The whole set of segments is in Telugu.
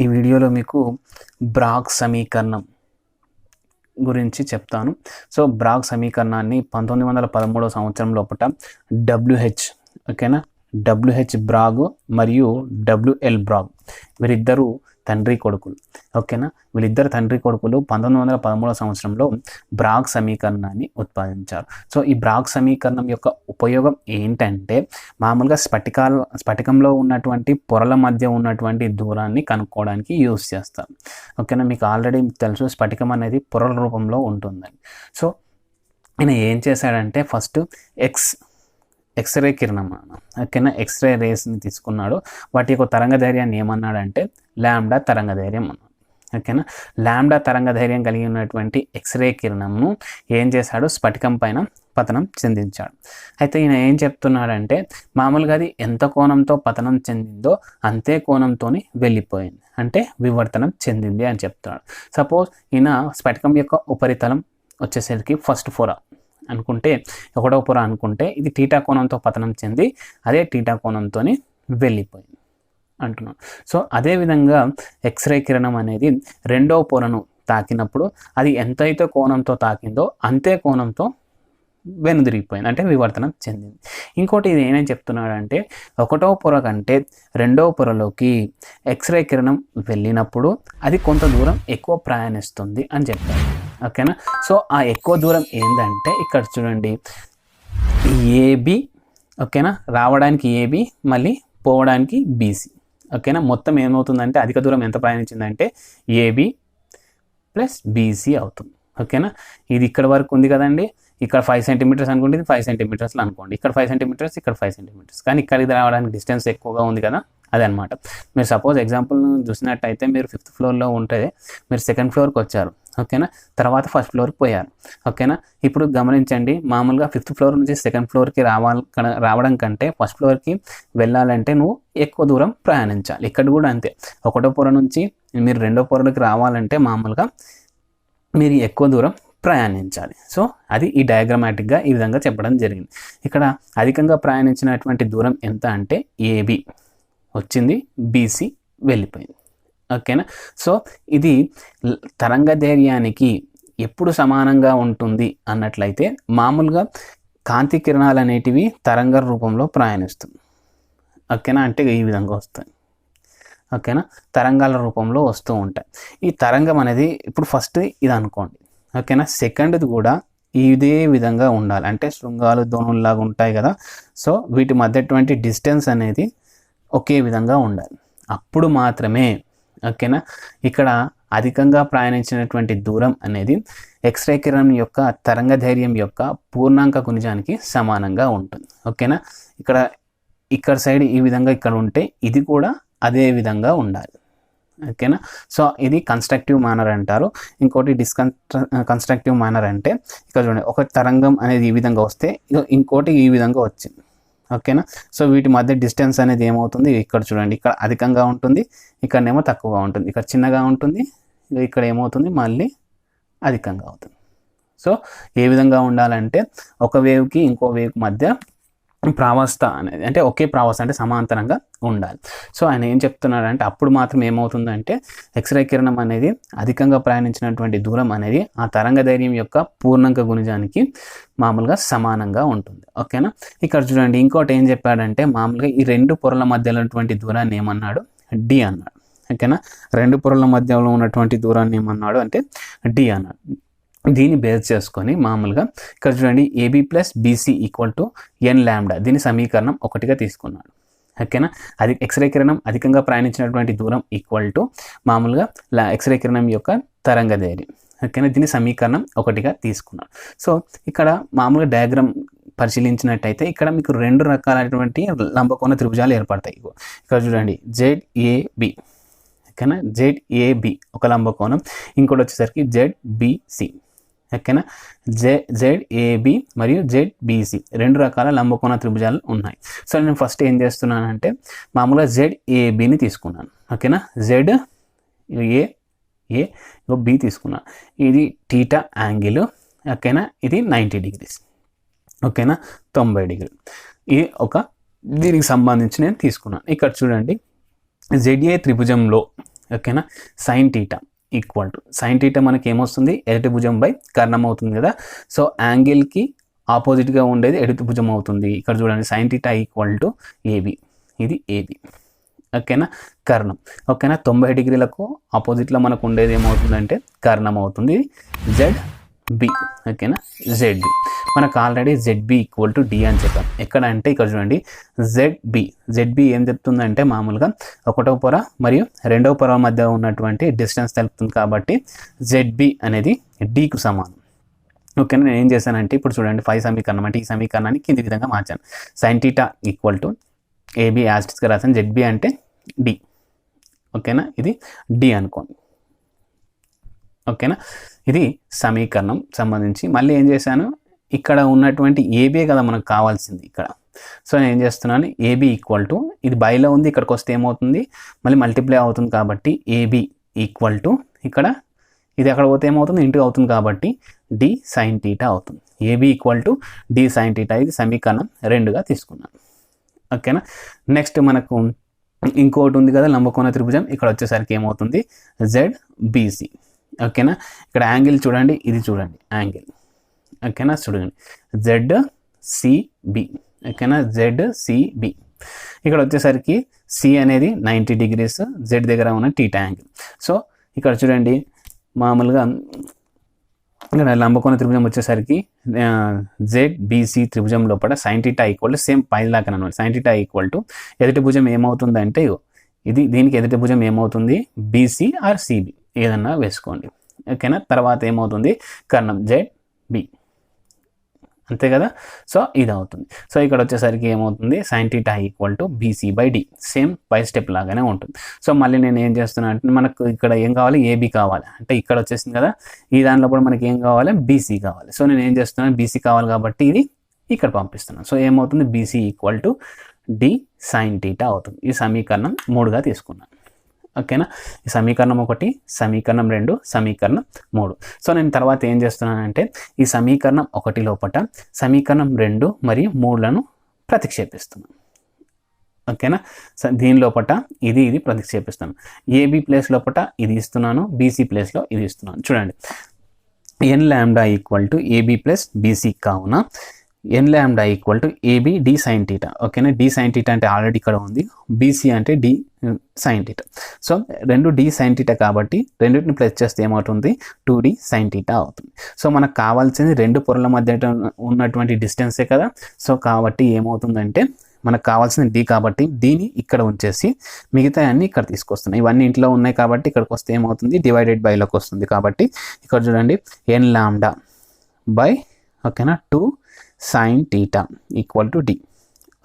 ఈ వీడియోలో మీకు బ్రాగ్ సమీకరణం గురించి చెప్తాను. సో బ్రాగ్ సమీకరణాన్ని 1913 సంవత్సరం లోపల WH ఓకేనా, WH బ్రాగ్ మరియు WL బ్రాగ్ వీరిద్దరూ తండ్రి కొడుకులు. ఓకేనా, వీళ్ళిద్దరు తండ్రి కొడుకులు 1913 సంవత్సరంలో బ్రాగ్ సమీకరణాన్ని ఉత్పాదించారు. సో ఈ బ్రాగ్ సమీకరణం యొక్క ఉపయోగం ఏంటంటే మామూలుగా స్ఫటికంలో ఉన్నటువంటి పొరల మధ్య ఉన్నటువంటి దూరాన్ని కనుక్కోవడానికి యూస్ చేస్తారు. ఓకేనా, మీకు ఆల్రెడీ తెలుసు స్ఫటికం అనేది పొరల రూపంలో ఉంటుందని. సో ఈయన ఏం చేశాడంటే ఫస్ట్ ఎక్స్రే కిరణం, ఓకేనా, ఎక్స్రే రేస్ని తీసుకున్నాడు. వాటి యొక్క తరంగధైర్యాన్ని ఏమన్నాడంటే లాంబ్డా తరంగధైర్యం అన్నాడు. ఓకేనా, లాంబ్డా తరంగధైర్యం కలిగి ఉన్నటువంటి ఎక్స్రే కిరణంను ఏం చేశాడు, స్ఫటికం పైన పతనం చెందించాడు. అయితే ఈయన ఏం చెప్తున్నాడంటే మామూలుగా అది ఎంత కోణంతో పతనం చెందిందో అంతే కోణంతో వెళ్ళిపోయింది, అంటే వివర్తనం చెందింది అని చెప్తున్నాడు. సపోజ్ ఈయన స్ఫటికం యొక్క ఉపరితలం వచ్చేసరికి ఫస్ట్ పొర అనుకుంటే, ఒకటో పొర అనుకుంటే ఇది టీటా కోణంతో పతనం చెంది అదే టీటా కోణంతో వెళ్ళిపోయింది అంటున్నాను. సో అదేవిధంగా ఎక్స్రే కిరణం అనేది రెండో పొరను తాకినప్పుడు అది ఎంతైతే కోణంతో తాకిందో అంతే కోణంతో వెనుదిరిగిపోయింది, అంటే వివర్తనం చెందింది. ఇంకోటి ఇది ఏమేం చెప్తున్నాడంటే ఒకటో పొర కంటే రెండో పొరలోకి ఎక్స్రే కిరణం వెళ్ళినప్పుడు అది కొంత దూరం ఎక్కువ ప్రయాణిస్తుంది అని చెప్పారు. ఓకేనా, సో ఆ ఎక్కువ దూరం ఏంటంటే ఇక్కడ చూడండి ఏబి, ఓకేనా, రావడానికి ఏబి మళ్ళీ పోవడానికి బీసీ. ఓకేనా, మొత్తం ఏమవుతుందంటే అధిక దూరం ఎంత ప్రయాణించిందంటే ఏబి ప్లస్ బీసీ అవుతుంది. ఓకేనా, ఇది ఇక్కడ వరకు ఉంది కదండి, ఇక్కడ 5 సెంటీమీటర్స్ అనుకుంటే ఇది 5 సెంటీమీటర్స్లో అనుకోండి, ఇక్కడ 5 సెంటీమీటర్స్ ఇక్కడ 5 సెంటీమీటర్స్, కానీ ఇక్కడికి రావడానికి డిస్టెన్స్ ఎక్కువగా ఉంది కదా, అదనమాట. మీరు సపోజ్ ఎగ్జాంపుల్ చూసినట్టయితే మీరు 5th ఫ్లోర్లో ఉంటే మీరు 2nd ఫ్లోర్కి వచ్చారు. ఓకేనా, తర్వాత 1st ఫ్లోర్కి పోయారు. ఓకేనా, ఇప్పుడు గమనించండి, మామూలుగా 5th ఫ్లోర్ నుంచి 2nd ఫ్లోర్కి రావడం కంటే 1st ఫ్లోర్కి వెళ్ళాలంటే నువ్వు ఎక్కువ దూరం ప్రయాణించాలి. ఇక్కడ కూడా అంతే, ఒకటో పొర నుంచి మీరు రెండో పొరలోకి రావాలంటే మామూలుగా మీరు ఎక్కువ దూరం ప్రయాణించాలి. సో అది ఈ డయాగ్రమాటిక్గా ఈ విధంగా చెప్పడం జరిగింది. ఇక్కడ అధికంగా ప్రయాణించినటువంటి దూరం ఎంత అంటే ఏబి వచ్చింది, బీసీ వెళ్ళిపోయింది. ఓకేనా, సో ఇది తరంగధైర్యానికి ఎప్పుడు సమానంగా ఉంటుంది అన్నట్లయితే మామూలుగా కాంతి కిరణాలు అనేటివి తరంగ రూపంలో ప్రయాణిస్తుంది. ఓకేనా, అంటే ఈ విధంగా వస్తాయి. ఓకేనా, తరంగాల రూపంలో వస్తూ ఉంటాయి. ఈ తరంగం అనేది ఇప్పుడు ఫస్ట్ ఇది అనుకోండి. ఓకేనా, సెకండ్ది కూడా ఇదే విధంగా ఉండాలి, అంటే శృంగాలు ధోనుల్లాగా ఉంటాయి కదా. సో వీటి మధ్యటువంటి డిస్టెన్స్ అనేది ఒకే విధంగా ఉండాలి, అప్పుడు మాత్రమే ఓకేనా ఇక్కడ అధికంగా ప్రయాణించినటువంటి దూరం అనేది ఎక్స్రే కిరణం యొక్క తరంగధైర్యం యొక్క పూర్ణాంక గుణిజానికి సమానంగా ఉంటుంది. ఓకేనా, ఇక్కడ సైడ్ ఈ విధంగా ఇక్కడ ఉంటే ఇది కూడా అదే విధంగా ఉండాలి. ఓకేనా, సో ఇది కన్స్ట్రక్టివ్ మేనర్ అంటారు. ఇంకోటి కన్స్ట్రక్టివ్ మేనర్ అంటే ఇక్కడ చూడండి, ఒక తరంగం అనేది ఈ విధంగా వస్తే ఇంకోటి ఈ విధంగా వచ్చింది. ఓకేనా, సో వీటి మధ్య డిస్టెన్స్ అనేది ఏమవుతుంది, ఇక్కడ చూడండి, ఇక్కడ అధికంగా ఉంటుంది, ఇక్కడనేమో తక్కువగా ఉంటుంది, ఇక్కడ చిన్నగా ఉంటుంది, ఇక్కడ ఏమవుతుంది మళ్ళీ అధికంగా అవుతుంది. సో ఏ విధంగా ఉండాలంటే ఒక వేవ్కి ఇంకో వేవ్కి మధ్య ప్రావస్థ అనేది అంటే ఒకే ప్రావస్థ అంటే సమాంతరంగా ఉండాలి. సో ఆయన ఏం చెప్తున్నాడంటే అప్పుడు మాత్రం ఏమవుతుందంటే ఎక్స్రే కిరణం అనేది అధికంగా ప్రయాణించినటువంటి దూరం అనేది ఆ తరంగధైర్యం యొక్క పూర్ణాంక గుణిజానికి మామూలుగా సమానంగా ఉంటుంది. ఓకేనా, ఇక్కడ చూడండి ఇంకోటి ఏం చెప్పాడంటే మామూలుగా ఈ రెండు పొరల మధ్యలో ఉన్నటువంటి దూరాన్ని ఏమన్నాడు, డి అన్నాడు. ఓకేనా, రెండు పొరల మధ్యలో ఉన్నటువంటి దూరాన్ని ఏమన్నాడు అంటే డి అన్నాడు. దీన్ని బేస్ చేసుకొని మామూలుగా ఇక్కడ చూడండి AB plus BC equal to N lambda, దీని సమీకరణం 1గా తీసుకున్నాడు. ఓకేనా, అది ఎక్స్రే కిరణం అధికంగా ప్రయాణించినటువంటి దూరం ఈక్వల్ టు మామూలుగా ఎక్స్రే కిరణం యొక్క తరంగధైర్యం. ఓకేనా, దీని సమీకరణం 1గా తీసుకున్నాడు. సో ఇక్కడ మామూలుగా డయాగ్రామ్ పరిశీలించినట్టయితే ఇక్కడ మీకు రెండు రకాలైనటువంటి లంబకోణ త్రిభుజాలు ఏర్పడతాయి. ఇక్కడ చూడండి ZAB. ఓకేనా, ZAB ఒక లంబకోణం, ఇంకోటి వచ్చేసరికి ZBC. ఓకేనా, ZAB మరియు ZBC రెండు రకాల లంబకోణ త్రిభుజాలు ఉన్నాయి. సో నేను ఫస్ట్ ఏం చేస్తున్నానంటే మామూలుగా ZABని తీసుకున్నాను. ఓకేనా, ZAB తీసుకున్నాను, ఇది టీటా యాంగిల్. ఓకేనా, ఇది 90 డిగ్రీస్. ఓకేనా, 90 డిగ్రీలు. ఇది దీనికి సంబంధించి నేను తీసుకున్నాను. ఇక్కడ చూడండి ZA త్రిభుజంలో ఓకేనా. Sign theta equal to sine theta మనకి ఏమొస్తుంది, ఎడటి భుజం బై కర్ణం అవుతుంది కదా. సో యాంగిల్కి ఆపోజిట్గా ఉండేది ఎడతి భుజం అవుతుంది. ఇక్కడ చూడండి sine theta equal to AB, ఇది ఏబి. ఓకేనా, కర్ణం. ఓకేనా, 90 డిగ్రీలకు ఆపోజిట్లో మనకు ఉండేది ఏమవుతుందంటే కర్ణం అవుతుంది, ZB. ఓకేనా, ZB మనకు already ZB equal to D అని చెప్పాం. ఎక్కడ అంటే ఇక్కడ చూడండి ZB ఏం చెప్తుందంటే మామూలుగా 1వ పొర మరియు 2వ పొర మధ్య ఉన్నటువంటి డిస్టెన్స్ తెలుపుతుంది కాబట్టి ZB అనేది Dకు సమానం. ఓకేనా, నేను ఏం చేశానంటే ఇప్పుడు చూడండి 5 సమీకరణం అంటే ఈ సమీకరణాన్ని కింది విధంగా మార్చాను. Sine theta equal to AB యాస్టిస్గా రాసాను, ZB అంటే D. ఓకేనా, ఇది D అనుకోండి. ఓకేనా, ఇది సమీకరణం సంబంధించి. మళ్ళీ ఏం చేశాను, ఇక్కడ ఉన్నటువంటి ఏబీ కదా మనకు కావాల్సింది ఇక్కడ. సో నేను ఏం చేస్తున్నాను, ఏబీ ఈక్వల్ టు ఇది బైలో ఉంది, ఇక్కడికి వస్తే ఏమవుతుంది మళ్ళీ మల్టిప్లై అవుతుంది కాబట్టి ఏబీ ఈక్వల్ టు ఇక్కడ ఇది అక్కడ పోతే ఏమవుతుంది ఇంటూ అవుతుంది కాబట్టి D sin θ అవుతుంది. AB equal to D sin θ, ఇది సమీకరణం 2గా తీసుకున్నాను. ఓకేనా, నెక్స్ట్ మనకు ఇంకోటి ఉంది కదా లంబకోణ త్రిభుజం. ఇక్కడ వచ్చేసరికి ఏమవుతుంది ZBC. ఓకేనా, ఇక్కడ యాంగిల్ చూడండి, ఇది చూడండి యాంగిల్. ఓకేనా, చూడండి ZCB. ఓకేనా, ZCB. ఇక్కడ వచ్చేసరికి C అనేది 90 డిగ్రీస్, Z దగ్గర ఉన్న టీటా యాంగిల్. సో ఇక్కడ చూడండి మామూలుగా ఇక్కడ లంబకోణ త్రిభుజం వచ్చేసరికి ZBC త్రిభుజం లోపల sine theta equal to same పై లాగా అనమాట. సైన్ టీటా ఈక్వల్ టు ఎదుటి భుజం ఏమవుతుంది అంటే ఇది దీనికి ఎదుటి భుజం ఏమవుతుంది BC ఆర్ CB ఏదన్నా వేసుకోండి. ఓకేనా, తర్వాత ఏమవుతుంది కర్ణం ZB, అంతే కదా. సో ఇది అవుతుంది. సో ఇక్కడ వచ్చేసరికి ఏమవుతుంది sine theta equal to BC/D, same పై స్టెప్ లాగానే ఉంటుంది. సో మళ్ళీ నేను ఏం చేస్తున్నాను అంటే మనకు ఇక్కడ ఏం కావాలి AB కావాలి అంటే ఇక్కడ వచ్చేసింది కదా, ఈ దానిలో కూడా మనకి ఏం కావాలి BC కావాలి. సో నేను ఏం చేస్తున్నాను BC కావాలి కాబట్టి ఇది ఇక్కడ పంపిస్తున్నాను. సో ఏమవుతుంది BC equal to D sin θ అవుతుంది. ఈ సమీకరణం 3గా తీసుకున్నాను. ఓకేనా, ఈ సమీకరణం 1, సమీకరణం 2, సమీకరణం 3. సో నేను తర్వాత ఏం చేస్తున్నానంటే ఈ సమీకరణం 1 లోపల సమీకరణం 2 మరియు 3లను ప్రతిక్షేపిస్తున్నాను. ఓకేనా, దీని లోపల ఇది ప్రతిక్షేపిస్తాను. ఏబీ ప్లేస్ లోపల ఇది ఇస్తున్నాను, BC ప్లేస్లో ఇది ఇస్తున్నాను. చూడండి n lambda equal to AB plus BC కావున n lambda equal to AB D sin θ. ఓకేనా, D sin θ అంటే ఆల్రెడీ ఇక్కడ ఉంది, BC అంటే D sin θ. So 2 D sin θ కాబట్టి రెండింటిని ప్లస్ చేస్తే ఏమవుతుంది 2D sin θ అవుతుంది. సో మనకు కావాల్సింది 2 పొరల మధ్య ఉన్నటువంటి డిస్టెన్సే కదా. సో కాబట్టి ఏమవుతుందంటే మనకు కావాల్సింది D కాబట్టి దీన్ని ఇక్కడ ఉంచేసి మిగతా అన్ని ఇక్కడ తీసుకొస్తున్నాయి. ఇవన్నీ ఇంట్లో ఉన్నాయి కాబట్టి ఇక్కడికి వస్తే ఏమవుతుంది డివైడెడ్ బైలోకి వస్తుంది. కాబట్టి ఇక్కడ చూడండి n లాంబ్డా బై ఓకేనా 2 sin θ ఈక్వల్ టు D.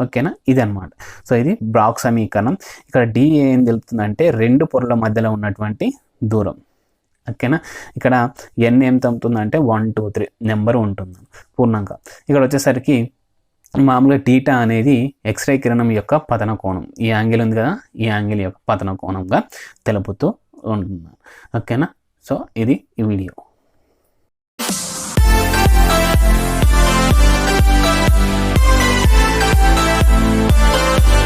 ఓకేనా, ఇది అనమాట. సో ఇది బ్రాగ్ సమీకరణం. ఇక్కడ D ఏం తెలుపుతుందంటే 2 పొరల మధ్యలో ఉన్నటువంటి దూరం. ఓకేనా, ఇక్కడ n ఏం తెలుపుతుందంటే 1 2 3 నెంబర్ ఉంటుంది పూర్ణంగా. ఇక్కడ వచ్చేసరికి మామూలుగా టీటా అనేది ఎక్స్రే కిరణం యొక్క పతన కోణం. ఈ యాంగిల్ ఉంది కదా, ఈ యాంగిల్ యొక్క పతన కోణంగా తెలుపుతూ ఉంటుంది. ఓకేనా, సో ఇది ఈ వీడియో.